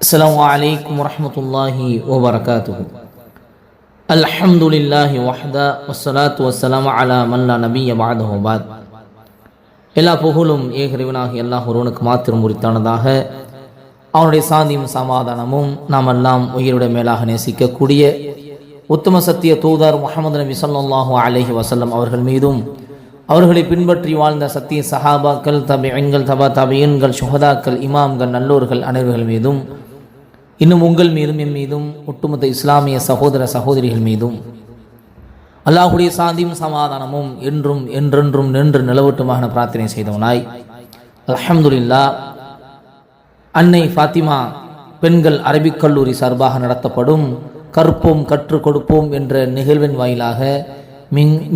அஸ்ஸலாமு அலைக்கும் வரஹ்மத்துல்லாஹி வபரகாத்துஹு. அல்ஹம்துலில்லாஹி வஹ்தா வஸ்ஸலாத்து வஸ்ஸலாமு அலா மன் லா நபிய்ய பஅதஹு பாத். எல்லா புகழும் ஏகறிவனாகி அல்லாஹ் ஒருவனுக்கு மாத்திரம் உரித்தானதாக. அவனுடைய சாந்தியும் சமாதானமும் நாம் எல்லாம் உயிருடைய மேலாக நேசிக்கக்கூடிய உத்தம சத்திய தூதர் முஹம்மது நபி ஸல்லல்லாஹு அலைஹி வஸல்லம் அவர்கள் மீதும், அவர்களை பின்பற்றி வாழ்ந்த சத்திய சஹாபாக்கள், தபிஈன்கள், தபா தபிஈன்கள், சுஹதாக்கள், இமாம்கள், நல்லோர்கள் அனைவர்கள் மீதும், இன்னும் உங்கள் மீதும் எம் மீதும் ஒட்டுமொத்த இஸ்லாமிய சகோதர சகோதரிகள் மீதும் அல்லாஹுடைய சாந்தியும் சமாதானமும் என்றும் என்றென்றும் நின்று நிலவட்டுமாக பிரார்த்தனை செய்தவனாய், அல்ஹம்துலில்லாஹ், அன்னை ஃபாத்திமா பெண்கள் அரபிக் கல்லூரி சார்பாக நடத்தப்படும் கற்போம் கற்றுக் கொடுப்போம் என்ற நிகழ்வின் வாயிலாக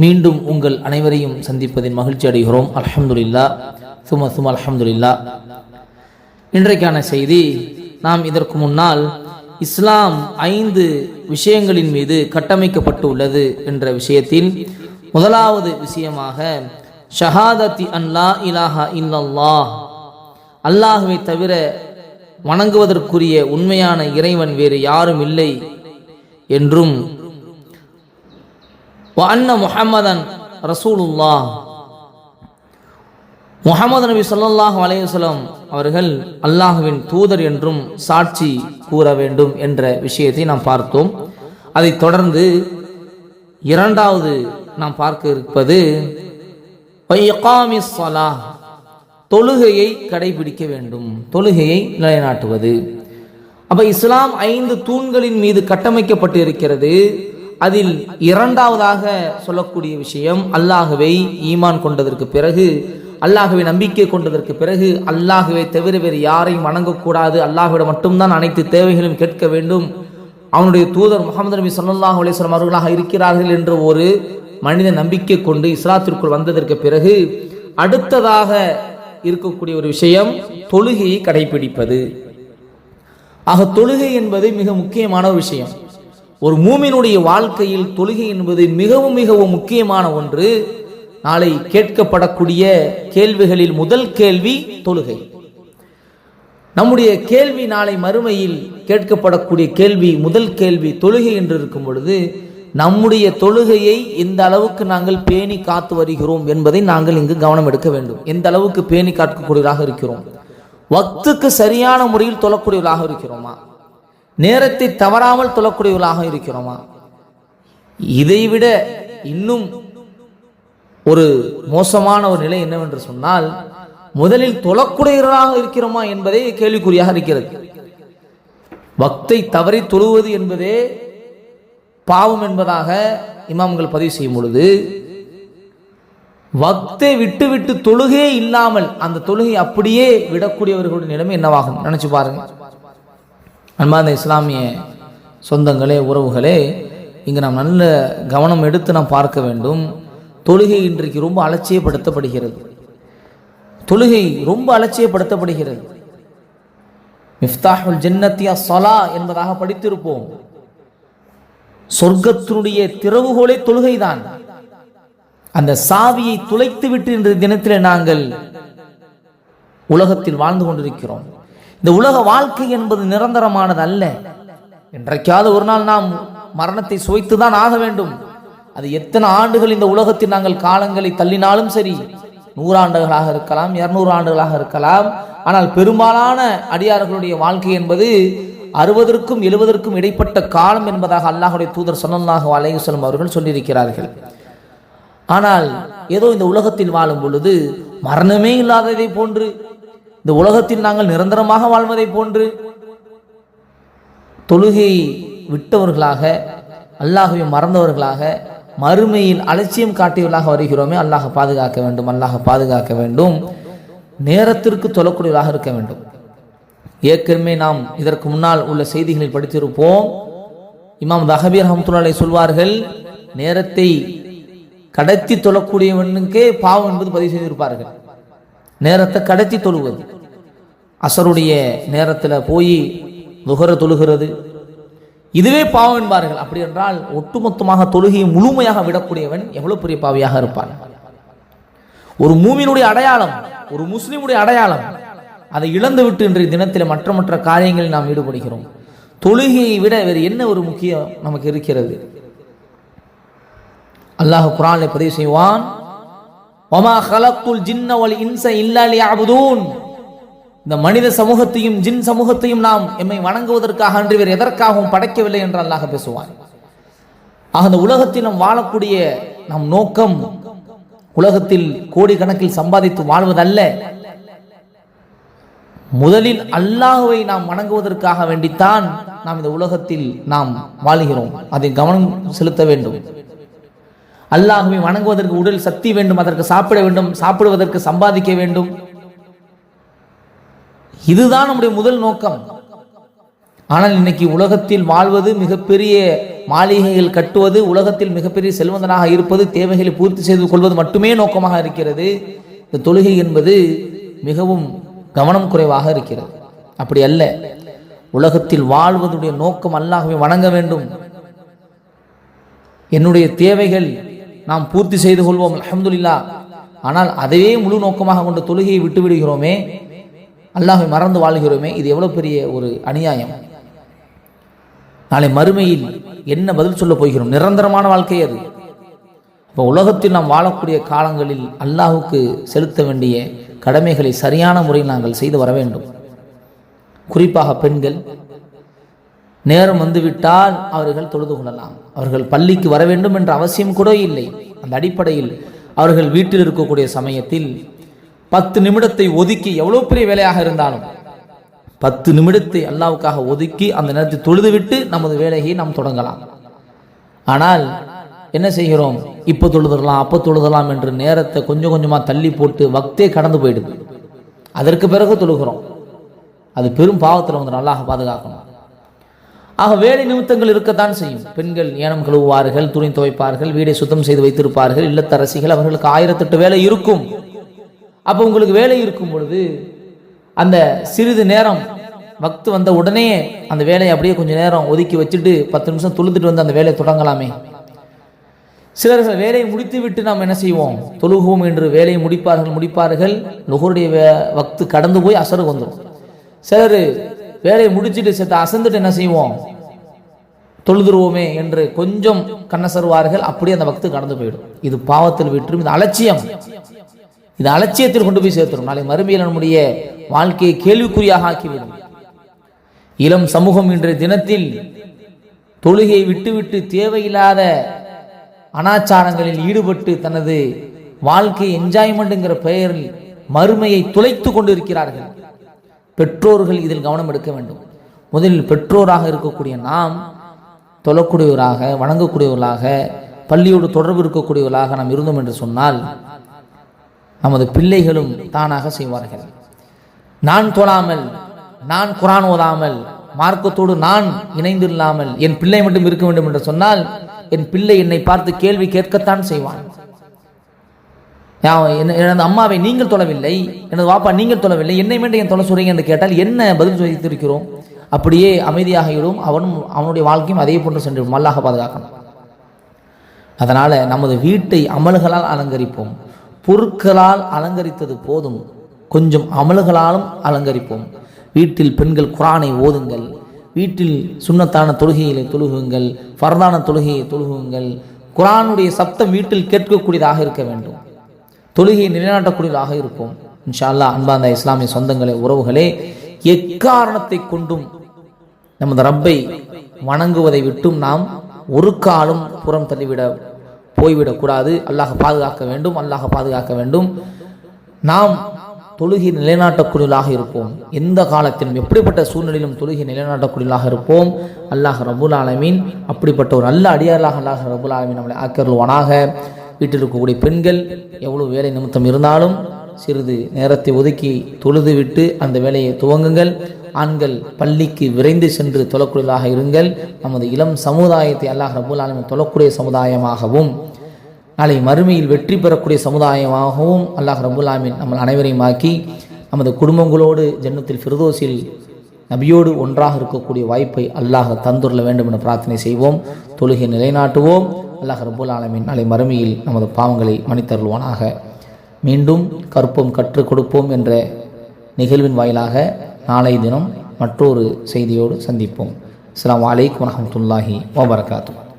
மீண்டும் உங்கள் அனைவரையும் சந்திப்பதில் மகிழ்ச்சி அடைகிறோம். அல்ஹம்துலில்லாஹ், சும அல்ஹம்துலில்லாஹ். இன்றைக்கான செய்தி, நாம் இதற்கு முன்னால் இஸ்லாம் 5 விஷயங்களின் மீது கட்டமைக்கப்பட்டு உள்ளது என்ற விஷயத்தில் முதலாவது விஷயமாக ஷஹாதத்தி அன்லா இலாஹா இல்லல்லாஹ், அல்லாஹ்வை தவிர வணங்குவதற்குரிய உண்மையான இறைவன் வேறு யாரும் இல்லை என்றும், வஅன்ன முஹம்மதன் ரசூலுல்லாஹ், முஹம்மது நபி ஸல்லல்லாஹு அலைஹி வஸல்லம் அவர்கள் அல்லாஹ்வின் தூதர் என்றும் சாட்சி கூற வேண்டும் என்ற விஷயத்தை நாம் பார்த்தோம். அதைத் தொடர்ந்து இரண்டாவது நாம் பார்க்க இருப்பது இகாமிஸ் ஸலாஹ், தொழுகையை கடைபிடிக்க வேண்டும், தொழுகையை நிலைநாட்டுவது. அப்ப இஸ்லாம் 5 தூண்களின் மீது கட்டமைக்கப்பட்டு இருக்கிறது. அதில் இரண்டாவதாக சொல்லக்கூடிய விஷயம், அல்லாஹ்வை ஈமான் கொண்டதற்கு பிறகு, அல்லாஹ்வை நம்பிக்கை கொண்டதற்கு பிறகு, அல்லாஹ்வை தவிர வேறு யாரையும் வணங்கக்கூடாது, அல்லாஹ்விடம் மட்டும்தான் அனைத்து தேவைகளும் கேட்க வேண்டும், அவனுடைய தூதர் முஹம்மது நபி ஸல்லல்லாஹு அலைஹி வஸல்லம் அவர்களாக இருக்கிறார்கள் என்ற ஒரு மனித நம்பிக்கை கொண்டு இஸ்லாத்திற்குள் வந்ததற்கு பிறகு அடுத்ததாக இருக்கக்கூடிய ஒரு விஷயம் தொழுகையை கடைபிடிப்பது. ஆக தொழுகை என்பது மிக முக்கியமான ஒரு விஷயம். ஒரு மூமினுடைய வாழ்க்கையில் தொழுகை என்பது மிகவும் மிகவும் முக்கியமான ஒன்று. நாளை கேட்கப்படக்கூடிய கேள்விகளில் முதல் கேள்வி தொழுகை. நம்முடைய கேள்வி நாளை மறுமையில் கேட்கப்படக்கூடிய கேள்வி, முதல் கேள்வி தொழுகை என்று இருக்கும் பொழுது, நம்முடைய தொழுகையை எந்த அளவுக்கு நாங்கள் பேணி காத்து வருகிறோம் என்பதை நாங்கள் இங்கு கவனம் எடுக்க வேண்டும். எந்த அளவுக்கு பேணி காக்கக்கூடியவராக இருக்கிறோம், வக்துக்கு சரியான முறையில் தொழக்கூடியவர்களாக இருக்கிறோமா, நேரத்தை தவறாமல் தொழக்கூடியவர்களாக இருக்கிறோமா? இதைவிட இன்னும் ஒரு மோசமான ஒரு நிலை என்னவென்று சொன்னால், முதலில் தொழக்கூடியவர்களாக இருக்கிறோமா என்பதே கேள்விக்குறியாக இருக்கிறது. வக்தை தவறி தொழுவது என்பதே பாவம் என்பதாக இமாம்கள் பதிவு செய்யும் பொழுது, வக்தை விட்டு விட்டு தொழுகே இல்லாமல் அந்த தொழுகை அப்படியே விடக்கூடியவர்களுடைய நிலைமை என்னவாகும் நினைச்சு பாருங்க. அன்பார்ந்த இஸ்லாமிய சொந்தங்களே, உறவுகளே, இங்கு நாம் நல்ல கவனம் எடுத்து நாம் பார்க்க வேண்டும். தொழுகை இன்றைக்கு ரொம்ப அலட்சியப்படுத்தப்படுகிறது. தொழுகை ரொம்ப அலட்சியப்படுத்தப்படுகிறது. மிஃப்தாஹுல் ஜன்னத்தி அஸ்ஸலா என்பதாக படித்திருப்போம். சொர்க்கத்தினுடைய திறவுகோலே தொழுகைதான். அந்த சாவியை துளைத்து விட்டு இன்றைய தினத்தில் நாங்கள் உலகத்தில் வாழ்ந்து கொண்டிருக்கிறோம். இந்த உலக வாழ்க்கை என்பது நிரந்தரமானது அல்ல. என்றைக்காவது ஒரு நாள் நாம் மரணத்தை சுவைத்துதான் ஆக வேண்டும். அது எத்தனை ஆண்டுகள் இந்த உலகத்தில் நாங்கள் காலங்களை தள்ளினாலும் சரி, 100 ஆண்டுகளாக இருக்கலாம், 200 ஆண்டுகளாக இருக்கலாம். ஆனால் பெரும்பாலான அடியார்களுடைய வாழ்க்கை என்பது 60க்கும் 70க்கும் இடைப்பட்ட காலம் என்பதாக அல்லாஹ்வுடைய தூதர் ஸல்லல்லாஹு அலைஹி வஸல்லம் அவர்கள் சொல்லியிருக்கிறார்கள். ஆனால் ஏதோ இந்த உலகத்தில் வாழும் பொழுது மரணமே இல்லாததை போன்று, இந்த உலகத்தில் நாங்கள் நிரந்தரமாக வாழ்வதை போன்று தொழுகை விட்டவர்களாக, அல்லாஹ்வை மறந்தவர்களாக, மறுமையில் அலட்சியம் காட்டியவர்களாக வருகிறோமே. அல்லாஹ் பாதுகாக்க வேண்டும், அல்லாஹ் பாதுகாக்க வேண்டும். நேரத்திற்கு தொழக்கூடியவர்களாக இருக்க வேண்டும். ஏற்கனவே நாம் இதற்கு முன்னால் உள்ள செய்திகளில் படித்திருப்போம். இமாம் தஹபி ரஹ்மத்துல்லாஹி அலைஹி சொல்வார்கள், நேரத்தை கடத்தி தொழக்கூடியவனுக்கே பாவம் என்பது பதிவு செய்திருப்பார்கள். நேரத்தை கடத்தி தொழுவது, அசருடைய நேரத்தில் போய் துஹர தொழுகிறது, இதுவே பாவம் என்பார்கள். அப்படி என்றால் ஒட்டுமொத்தமாக தொழுகையை முழுமையாக விடக்கூடியவன் எவ்வளவு பெரிய பாவியாக இருப்பான். ஒரு மூமினுடைய அடையாளம், ஒரு முஸ்லிமுடைய அடையாளம் அதை இழந்துவிட்டு இன்றைய தினத்தில் மற்ற காரியங்களில் நாம் ஈடுபடுகிறோம். தொழுகையை விட வேறு என்ன ஒரு முக்கியம் நமக்கு இருக்கிறது? அல்லாஹ் குர்ஆனிலே பதிவு செய்வான், வமா ஹலக்குல் ஜின்ன வல் இன்ஸ இல்லா லியஅபுதூன். இந்த மனித சமூகத்தையும் ஜின் சமூகத்தையும் நாம் எம்மை வணங்குவதற்காக அன்றி வேறு எதற்காகவும் படைக்கவில்லை என்று அல்லாஹ் பேசுவான். ஆக இந்த உலகத்தில் நாம் வாழக்கூடிய நம் நோக்கம் உலகத்தில் கோடிக்கணக்கில் சம்பாதித்து வாழ்வதல்ல. முதலில் அல்லாஹ்வை நாம் வணங்குவதற்காக வேண்டித்தான் நாம் இந்த உலகத்தில் நாம் வாழுகிறோம். அதை கவனம் செலுத்த வேண்டும். அல்லாஹ்வை வணங்குவதற்கு உடல் சக்தி வேண்டும், அதற்கு சாப்பிட வேண்டும், சாப்பிடுவதற்கு சம்பாதிக்க வேண்டும். இதுதான் நம்முடைய முதல் நோக்கம். ஆனால் இன்னைக்கு உலகத்தில் வாழ்வது, மிகப்பெரிய மாளிகைகள் கட்டுவது, உலகத்தில் மிகப்பெரிய செல்வந்தனாக இருப்பது, தேவைகளை பூர்த்தி செய்து கொள்வது மட்டுமே நோக்கமாக இருக்கிறது. இந்த தொழுகை என்பது மிகவும் கவனம் குறைவாக இருக்கிறது. அப்படி அல்ல. உலகத்தில் வாழ்வதுடைய நோக்கம் அல்லாஹ்வை வணங்க வேண்டும். என்னுடைய தேவைகள் நாம் பூர்த்தி செய்து கொள்வோம், அல்ஹம்துலில்லாஹ். ஆனால் அதையே முழு நோக்கமாக கொண்டு தொழுகையை விட்டு விடுகிறோமே, அல்லாஹ்வை மறந்து வாழ்கிறோமே, இது எவ்வளவு பெரிய ஒரு அநியாயம். நாளை மறுமையில் என்ன பதில் சொல்ல போகிறோம்? நிரந்தரமான வாழ்க்கை அது. இப்போ உலகத்தில் நாம் வாழக்கூடிய காலங்களில் அல்லாஹுக்கு செலுத்த வேண்டிய கடமைகளை சரியான முறையில் நாங்கள் செய்து வர வேண்டும். குறிப்பாக பெண்கள் நேரம் வந்துவிட்டால் அவர்கள் தொழுது கொள்ளலாம். அவர்கள் பள்ளிக்கு வர வேண்டும் என்ற அவசியம் கூட இல்லை. அந்த அடிப்படையில் அவர்கள் வீட்டில் இருக்கக்கூடிய சமயத்தில் 10 நிமிடத்தை ஒதுக்கி, எவ்வளவு பெரிய வேலையாக இருந்தாலும் 10 நிமிடத்தை அல்லாஹ்வுக்காக ஒதுக்கி அந்த நேரத்தை தொழுதுவிட்டு நமது வேலையை நாம் தொடங்கலாம். ஆனால் என்ன செய்கிறோம்? இப்போ தொழுதலாம், அப்போ தொழுதலாம் என்று நேரத்தை கொஞ்சம் கொஞ்சமாக தள்ளி போட்டு வக்தே கடந்து போயிடுது. அதற்கு பிறகு தொழுகிறோம். அது பெரும் பாவத்தில் வந்து அல்லாஹ் பாதுகாக்கணும். ஆக வேலை நிமித்தங்கள் இருக்கத்தான் செய்யும். பெண்கள் ஏனம் கழுவுவார்கள், துணி துவைப்பார்கள், வீடை சுத்தம் செய்து வைத்திருப்பார்கள். இல்லத்தரசிகள், அவர்களுக்கு 1008 வேலை இருக்கும். அப்போ உங்களுக்கு வேலை இருக்கும் பொழுது அந்த சிறிது நேரம் வக்து வந்த உடனே அந்த வேலையை அப்படியே கொஞ்சம் நேரம் ஒதுக்கி வச்சுட்டு 10 நிமிஷம் தொழுதுட்டு வந்து அந்த வேலையை தொடங்கலாமே. சிலர்கள் வேலையை முடித்து விட்டு நாம் என்ன செய்வோம்? தொழுகுவோம் என்று வேலையை முடிப்பார்கள். லுஹருடைய வக்து கடந்து போய் அசருக்கு வந்துடும். சிலர் வேலையை முடிச்சுட்டு சேர்த்து அசந்துட்டு என்ன செய்வோம்? தொழுதுருவோமே என்று கொஞ்சம் கண்ணசருவார்கள். அப்படியே அந்த வக்து கடந்து போயிடும். இது பாவத்தில் விட்டுரும். இது அலட்சியம். இது அலட்சியத்தில் கொண்டு போய் சேர்த்துரும். நாளை மறுமையில் நம்முடைய வாழ்க்கையை கேள்விக்குறியாக ஆக்கிவிடும். இளம் சமூகம் இன்றைய தினத்தில் தொழுகையை விட்டுவிட்டு தேவையில்லாத அனாச்சாரங்களில் ஈடுபட்டு தனது வாழ்க்கை என்ஜாய்மெண்ட்ங்கிற பெயரில் மறுமையை துளைத்து கொண்டு இருக்கிறார்கள். பெற்றோர்கள் இதில் கவனம் எடுக்க வேண்டும். முதலில் பெற்றோராக இருக்கக்கூடிய நாம் தொழக்கூடியவராக, வணங்கக்கூடியவர்களாக, பள்ளியோடு தொடர்பு இருக்கக்கூடியவர்களாக நாம் இருந்தோம் என்று சொன்னால் நமது பிள்ளைகளும் தானாக செய்வார்கள். நான் தொழாமல், நான் குர்ஆன் ஓதாமல், மார்க்கத்தோடு நான் இணைந்தில்லாமல் என் பிள்ளை மட்டும் இருக்க வேண்டும் என்று சொன்னால் என் பிள்ளை என்னை பார்த்து கேள்வி கேட்கத்தான் செய்வான். எனது அம்மாவை நீங்கள் தொழவில்லை, எனது வாப்பா நீங்கள் தொழவில்லை, என்னை மட்டும் என் தொலை சொல்றீங்க என்று கேட்டால் என்ன பதில் வைத்திருக்கிறோம்? அப்படியே அமைதியாக இடும். அவனுடைய வாழ்க்கையும் அதே போன்று சென்று அல்லாஹ் பாதுகாக்கணும். அதனால நமது வீட்டை அமல்களால் அலங்கரிப்போம். பொருட்களால் அலங்கரித்தது போதும், கொஞ்சம் அமல்களாலும் அலங்கரிப்போம். வீட்டில் பெண்கள் குர்ஆனை ஓதுங்கள். வீட்டில் சுன்னத்தான தொழுகைகளை தொழுகுங்கள், ஃபர்தான தொழுகையை தொழுகுங்கள். குர்ஆனுடைய சப்தம் வீட்டில் கேட்கக்கூடியதாக இருக்க வேண்டும். தொழுகையை நிலைநாட்டக்கூடியதாக இருப்போம். இன்ஷா அல்லாஹ். அன்பார்ந்த இஸ்லாமிய சொந்தங்களே, உறவுகளே, எக்காரணத்தை கொண்டும் நமது ரப்பை வணங்குவதை விட்டும் நாம் ஒரு காலம் புறம் போய்விடக்கூடாது. அல்லாஹ் பாதுகாக்க வேண்டும். அல்லாஹ் பாதுகாக்க வேண்டும். நாம் தொழுகை நிலைநாட்டக்கூடியவர்களாக இருப்போம். எந்த காலத்திலும் எப்படிப்பட்ட சூழ்நிலையிலும் தொழுகை நிலைநாட்டக்கூடியவர்களாக இருப்போம். அல்லாஹ் ரப்புல் ஆலமீன் அப்படிப்பட்ட ஒரு நல்ல அடியார்களாக அல்லாஹ் ரப்புல் ஆலமீன் நம்மளை ஆக்கருள்வானாக. வீட்டில் இருக்கக்கூடிய பெண்கள் எவ்வளவு வேலை நிமித்தம் இருந்தாலும் சிறிது நேரத்தை ஒதுக்கி தொழுது விட்டு அந்த வேலையை துவங்குங்கள். ஆண்கள் பள்ளிக்கு விரைந்து சென்று தொழக்கூடியதாக இருங்கள். நமது இளம் சமுதாயத்தை அல்லாஹ் ரப்புல் ஆலமீன் தொழக்கூடிய சமுதாயமாகவும் நாளை மறுமையில் வெற்றி பெறக்கூடிய சமுதாயமாகவும் அல்லாஹ் ரப்புல் ஆலமீன் நம்ம அனைவரையும் ஆக்கி நமது குடும்பங்களோடு ஜன்னத்தில் ஃபிர்தௌஸில் நபியோடு ஒன்றாக இருக்கக்கூடிய வாய்ப்பை அல்லாஹ் தந்துள்ள வேண்டும் என பிரார்த்தனை செய்வோம். தொழுகை நிலைநாட்டுவோம். அல்லாஹ் ரப்புல் ஆலமீன் நாளை மறுமையில் நமது பாவங்களை மன்னித்தருள்வானாக. மீண்டும் கற்போம் கற்றுக் கொடுப்போம் என்ற நிகழ்வின் வாயிலாக நாளை தினம் மற்றொரு செய்தியோடு சந்திப்போம். அஸ்ஸலாமு அலைக்கும் வரஹ்மத்துல்லாஹி வபரகாத்துஹு.